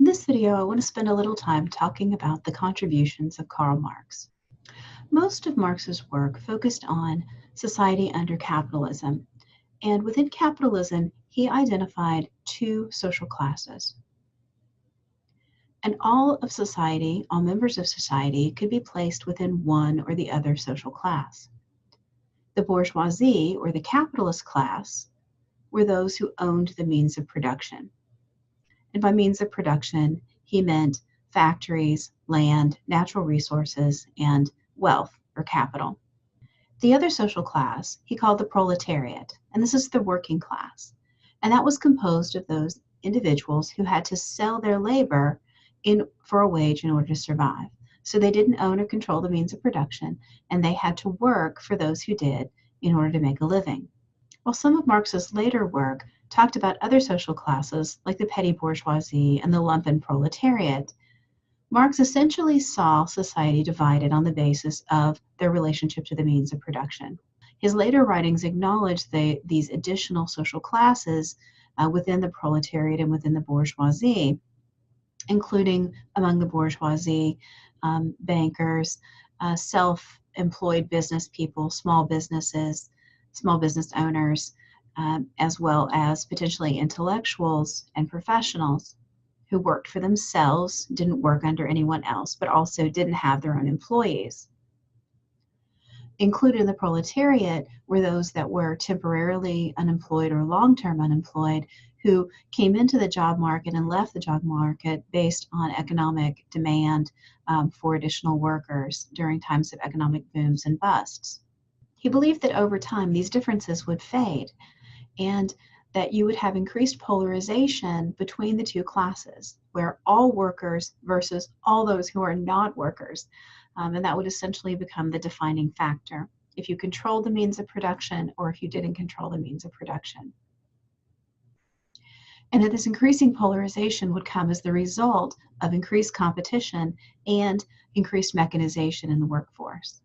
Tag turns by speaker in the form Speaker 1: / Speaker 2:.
Speaker 1: In this video, I want to spend a little time talking about the contributions of Karl Marx. Most of Marx's work focused on society under capitalism, and within capitalism, he identified two social classes. And all of society, all members of society, could be placed within one or the other social class. The bourgeoisie, or the capitalist class, were those who owned the means of production. And by means of production, he meant factories, land, natural resources, and wealth or capital. The other social class he called the proletariat, and this is the working class. And that was composed of those individuals who had to sell their labor for a wage in order to survive. So they didn't own or control the means of production, and they had to work for those who did in order to make a living. While some of Marx's later work talked about other social classes like the petty bourgeoisie and the lumpen proletariat, Marx essentially saw society divided on the basis of their relationship to the means of production. His later writings acknowledged these additional social classes within the proletariat and within the bourgeoisie, including among the bourgeoisie, bankers, self-employed business people, small business owners, as well as potentially intellectuals and professionals who worked for themselves, didn't work under anyone else, but also didn't have their own employees. Included in the proletariat were those that were temporarily unemployed or long-term unemployed, who came into the job market and left the job market based on economic demand for additional workers during times of economic booms and busts. He believed that over time these differences would fade and that you would have increased polarization between the two classes, where all workers versus all those who are not workers. And that would essentially become the defining factor, if you controlled the means of production or if you didn't control the means of production. And that this increasing polarization would come as the result of increased competition and increased mechanization in the workforce.